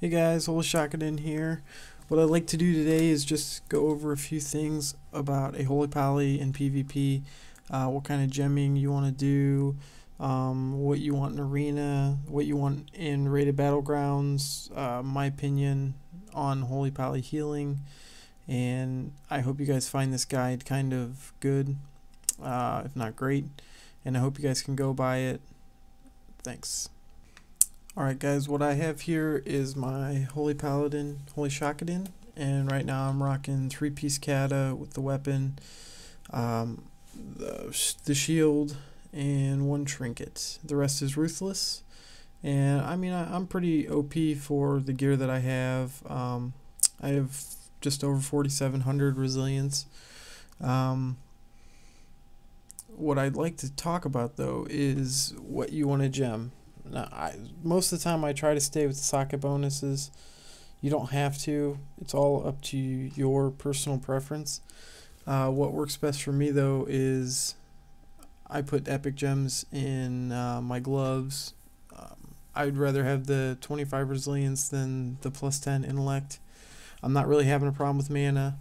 Hey guys, Holy Shotgun in here. What I'd like to do today is just go over a few things about a Holy Pally in PvP, what kind of gemming you want to do, what you want in arena, what you want in rated battlegrounds, my opinion on Holy Pally healing, and I hope you guys find this guide kind of good, if not great, and I hope you guys can go buy it. Thanks. Alright guys, what I have here is my Holy Paladin, Holy Shotgun, and right now I'm rocking 3-piece kata with the weapon, the shield, and 1 trinket. The rest is ruthless, and I mean I'm pretty OP for the gear that I have. I have just over 4,700 resilience. What I'd like to talk about though is what you want to gem. Now, most of the time I try to stay with the socket bonuses. You don't have to. It's all up to your personal preference. What works best for me though is I put epic gems in my gloves. I'd rather have the 25 resilience than the plus 10 intellect. I'm not really having a problem with mana.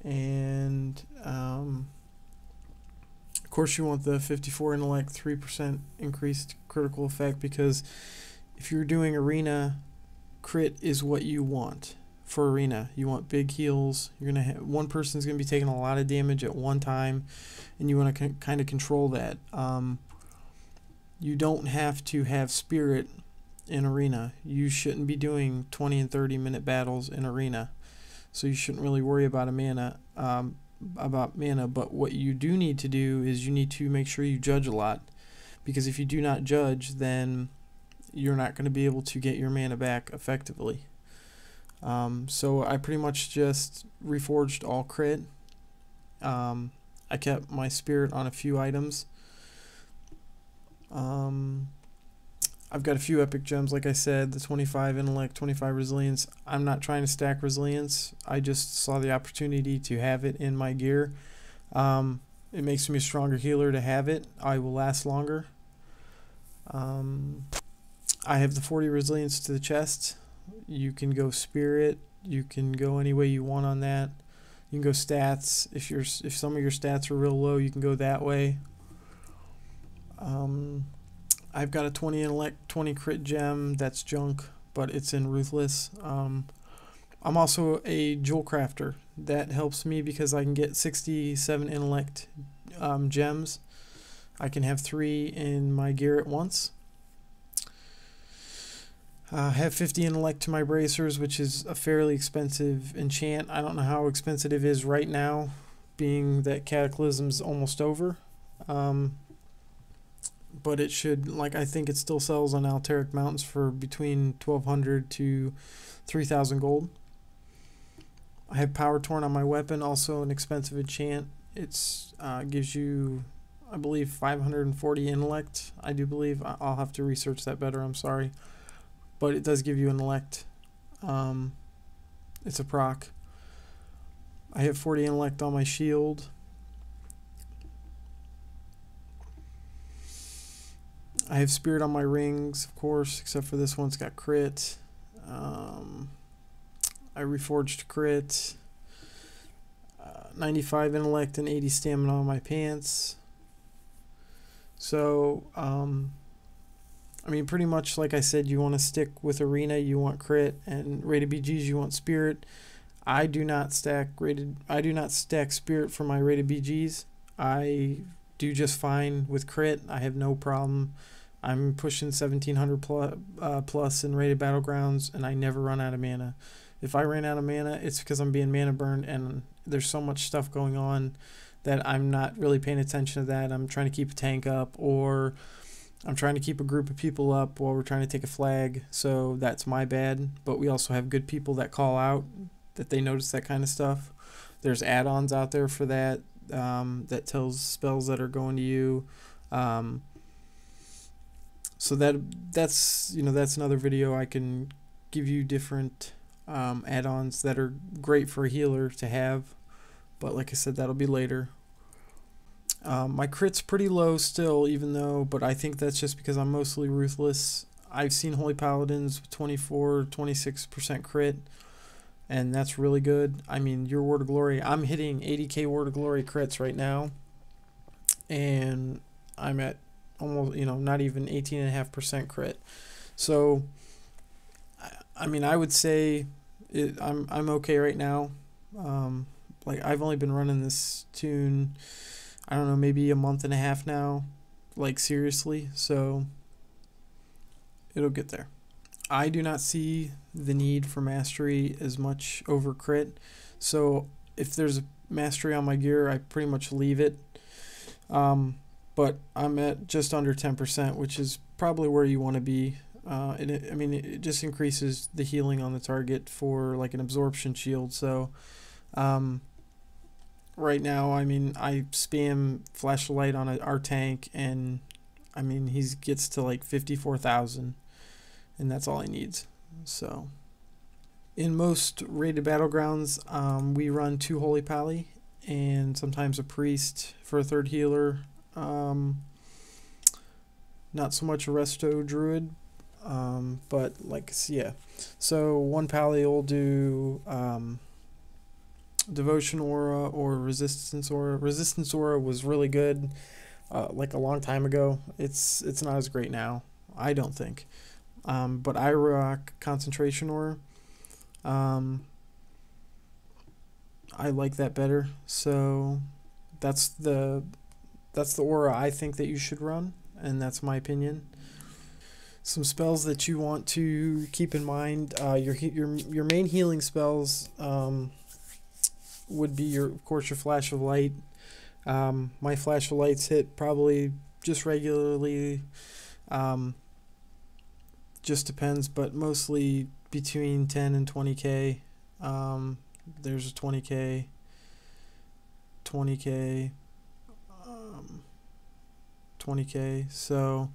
And of course you want the 54 intellect, 3% increased critical effect, because if you're doing arena, crit is what you want for arena. You want big heals. You're gonna have one person's gonna be taking a lot of damage at one time, and you want to kind of control that. You don't have to have spirit in arena. You shouldn't be doing 20 and 30-minute battles in arena, so you shouldn't really worry about a mana. But what you do need to do is you need to make sure you judge a lot, because if you do not judge, then you're not going to be able to get your mana back effectively. So I pretty much just reforged all crit. I kept my spirit on a few items. I've got a few epic gems, like I said, the 25 intellect, 25 resilience. I'm not trying to stack resilience. I just saw the opportunity to have it in my gear. It makes me a stronger healer to have it. I will last longer. I have the 40 resilience to the chest. You can go spirit. You can go any way you want on that. You can go stats. If some of your stats are real low, you can go that way. I've got a 20 intellect, 20 crit gem. That's junk, but it's in ruthless. I'm also a jewel crafter. That helps me because I can get 67 intellect gems. I can have 3 in my gear at once. I have 50 intellect to my bracers, which is a fairly expensive enchant. I don't know how expensive it is right now, being that Cataclysm's almost over. But it should, like, I think it still sells on Alteric Mountains for between 1,200 to 3,000 gold. I have Power Torn on my weapon, also an expensive enchant. It's gives you, I believe, 540 intellect. I do believe. I'll have to research that better. I'm sorry, but it does give you intellect. It's a proc. I have 40 intellect on my shield. I have spirit on my rings, of course, except for this one's got crit. I reforged crit. 95 intellect and 80 stamina on my pants. So, I mean, pretty much like I said, you want to stick with arena, you want crit, and rated BGs, you want spirit. I do not stack spirit for my rated BGs. I do just fine with crit. I have no problem. I'm pushing 1,700 plus in rated battlegrounds, and I never run out of mana. If I ran out of mana, it's because I'm being mana burned, and there's so much stuff going on that I'm not really paying attention to that. I'm trying to keep a tank up, or I'm trying to keep a group of people up while we're trying to take a flag, so that's my bad. But we also have good people that call out, that they notice that kind of stuff. There's add-ons out there for that, that tells spells that are going to you. So that's another video. I can give you different add-ons that are great for a healer to have, but like I said, that'll be later. My crit's pretty low still, but I think that's just because I'm mostly ruthless. I've seen Holy Paladins with 24, 26% crit, and that's really good. I mean, your Word of Glory, I'm hitting 80k Word of Glory crits right now, and I'm at almost, not even 18.5% crit. So, I mean, I would say I'm okay right now. Like, I've only been running this tune, I don't know, maybe a month and a half now, like, seriously. So it'll get there. I do not see the need for mastery as much over crit. So if there's a mastery on my gear, I pretty much leave it. But I'm at just under 10%, which is probably where you want to be. It just increases the healing on the target for like an absorption shield. So right now, I mean, I spam flashlight on our tank, and I mean, he gets to like 54,000, and that's all he needs. So in most rated battlegrounds, we run 2 Holy Pally and sometimes a priest for a 3rd healer. Not so much a resto druid, but like, yeah. So 1 Pally will do devotion aura or resistance aura. Resistance aura was really good like a long time ago. It's not as great now, I don't think. But I rock concentration aura. I like that better. So that's the aura I think that you should run, and that's my opinion. Some spells that you want to keep in mind. Your main healing spells would be of course your Flash of Light. My Flash of Lights hit probably just regularly. Just depends, but mostly between 10 and 20k. There's a 20k, 20k, 20k. So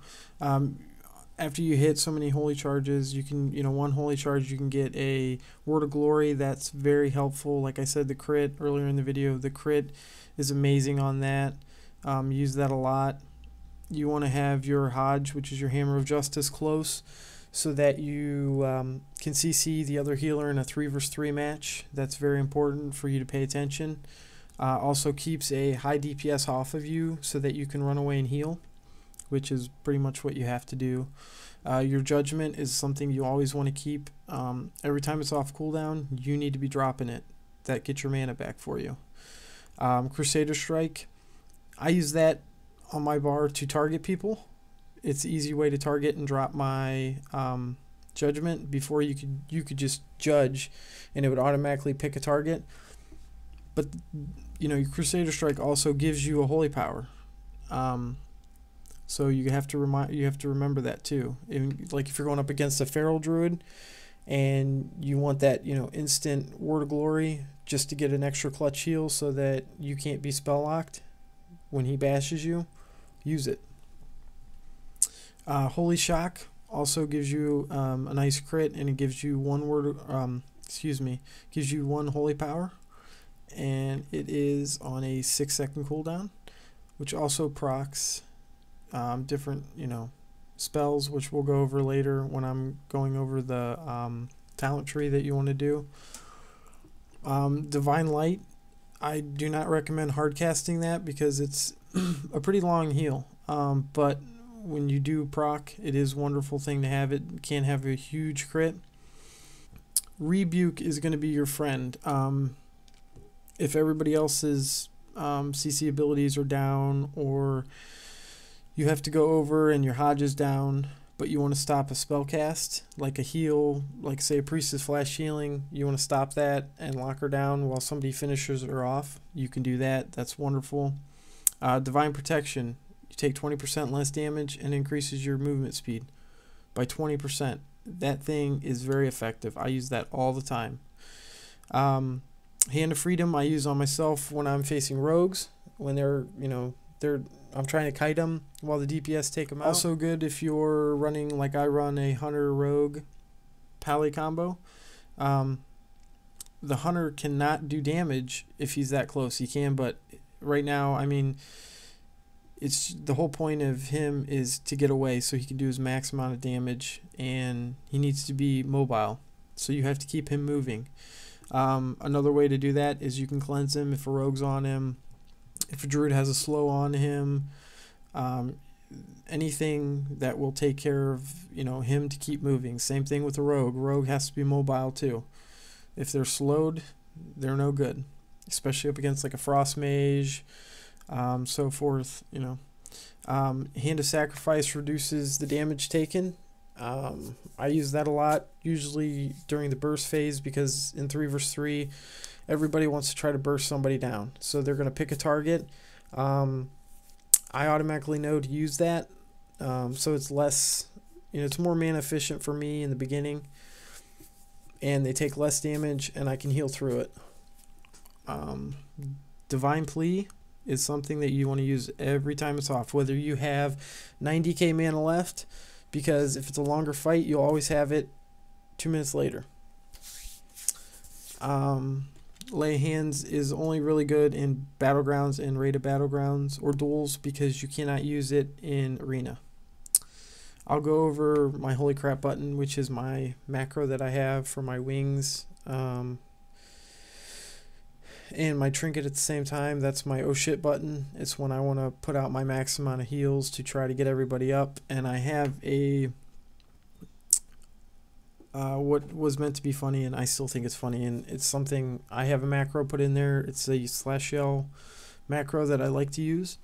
after you hit so many holy charges, you can, 1 holy charge, you can get a Word of Glory. That's very helpful. Like I said, the crit earlier in the video, the crit is amazing on that. Use that a lot. You want to have your Hodge, which is your Hammer of Justice, close, so that you can CC the other healer in a 3 vs 3 match. That's very important for you to pay attention. Also keeps a high DPS off of you so that you can run away and heal, which is pretty much what you have to do. Your Judgment is something you always want to keep. Every time it's off cooldown, you need to be dropping it. That gets your mana back for you. Crusader Strike, I use that on my bar to target people. It's an easy way to target and drop my Judgment. Before you could just judge and it would automatically pick a target. But your Crusader Strike also gives you a holy power. So you have to remember that too. Like if you're going up against a feral druid and you want that instant Word of Glory just to get an extra clutch heal so that you can't be spell locked when he bashes you, use it. Holy Shock also gives you a nice crit, and it gives you gives you 1 holy power, and it is on a 6-second cooldown, which also procs different spells, which we'll go over later when I'm going over the talent tree that you want to do. Divine Light, I do not recommend hard casting that because it's a pretty long heal, but when you do proc, it is a wonderful thing to have. It can have a huge crit. Rebuke is going to be your friend. If everybody else's CC abilities are down, or you have to go over and your Hodge is down, but you want to stop a spell cast, like a heal, like say a Priestess Flash healing, you want to stop that and lock her down while somebody finishes her off, you can do that. That's wonderful. Divine Protection, you take 20% less damage and increases your movement speed by 20%. That thing is very effective. I use that all the time. Hand of Freedom I use on myself when I'm facing rogues, when I'm trying to kite them while the DPS take them out. Also good if you're running, like I run, a Hunter Rogue Pally combo. The Hunter cannot do damage if he's that close. He can, but right now, I mean, it's the whole point of him is to get away so he can do his max amount of damage, and he needs to be mobile. So you have to keep him moving. Another way to do that is you can cleanse him if a rogue's on him, if a druid has a slow on him, anything that will take care of him to keep moving. Same thing with a rogue. Rogue has to be mobile too. If they're slowed, they're no good, especially up against like a frost mage, so forth. Hand of Sacrifice reduces the damage taken. I use that a lot, usually during the burst phase, because in 3 vs 3 everybody wants to try to burst somebody down, so they're going to pick a target. I automatically know to use that, so it's less, it's more mana efficient for me in the beginning, and they take less damage and I can heal through it. Divine Plea is something that you want to use every time it's off, whether you have 90k mana left, because if it's a longer fight, you'll always have it 2 minutes later. Lay Hands is only really good in battlegrounds and rated battlegrounds or duels, because you cannot use it in arena. I'll go over my Holy Crap button, which is my macro that I have for my wings, and my trinket at the same time. That's my oh shit button. It's when I want to put out my max amount of heals to try to get everybody up. And I have a what was meant to be funny, and I still think it's funny, and it's something I have a macro put in there. It's a slash shell macro that I like to use.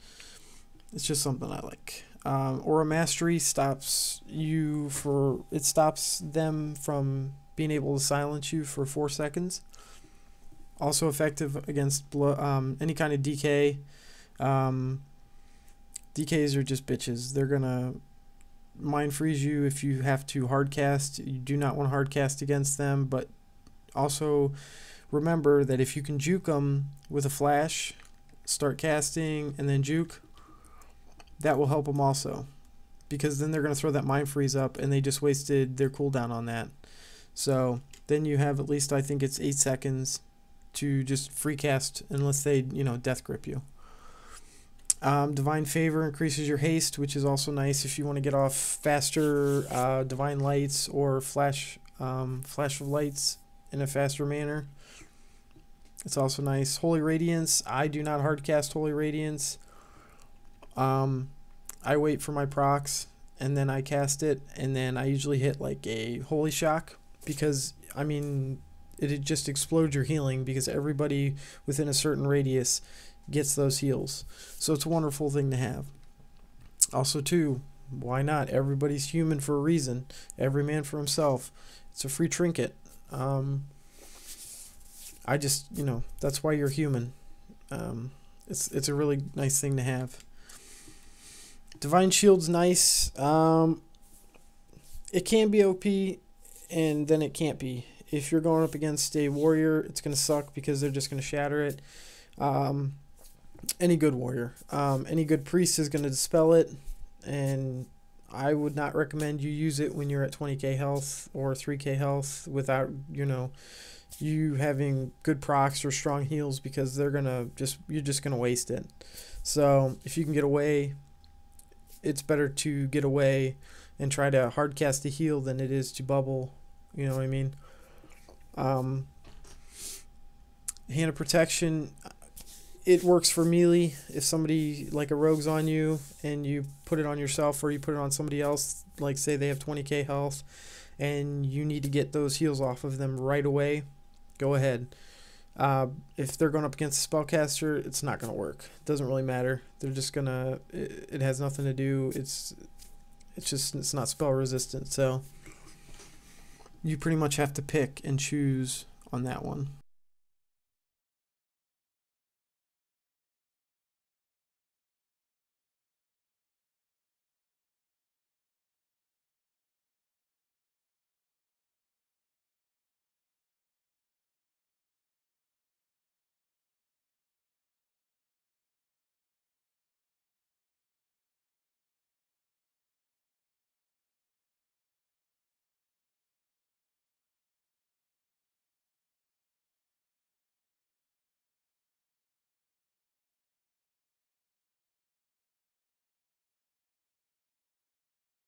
It's just something I like. Aura Mastery stops them from being able to silence you for 4 seconds. Also effective against any kind of DK. DKs are just bitches. They're gonna mind freeze you if you have to hardcast. You do not want to hardcast against them, but also remember that if you can juke them with a flash, start casting and then juke, that will help them also, because then they're going to throw that mind freeze up and they just wasted their cooldown on that. So then you have, at least I think it's 8 seconds to just free cast unless they death grip you. Divine Favor increases your haste, which is also nice if you want to get off faster. Divine Lights or flash of lights in a faster manner. It's also nice. Holy Radiance. I do not hardcast Holy Radiance. I wait for my procs and then I cast it, and then I usually hit like a Holy Shock, because it just explodes your healing, because everybody within a certain radius gets those heals. So it's a wonderful thing to have. Also too, why not? Everybody's human for a reason. Every man for himself. It's a free trinket. I just, that's why you're human. It's a really nice thing to have. Divine Shield's nice. It can be OP, and then it can't be. If you're going up against a warrior, it's going to suck because they're just going to shatter it. Any good warrior. Any good priest is going to dispel it, and I would not recommend you use it when you're at 20k health or 3k health without, you having good procs or strong heals, because you're just going to waste it. So if you can get away, it's better to get away and try to hardcast a heal than it is to bubble. You know what I mean? Hand of Protection, it works for melee. If somebody like a rogue's on you and you put it on yourself or you put it on somebody else, like say they have 20k health and you need to get those heals off of them right away, go ahead. If they're going up against a spellcaster, it's not going to work. It doesn't really matter. They're just going to, it has nothing to do. It's not spell resistant. So you pretty much have to pick and choose on that one.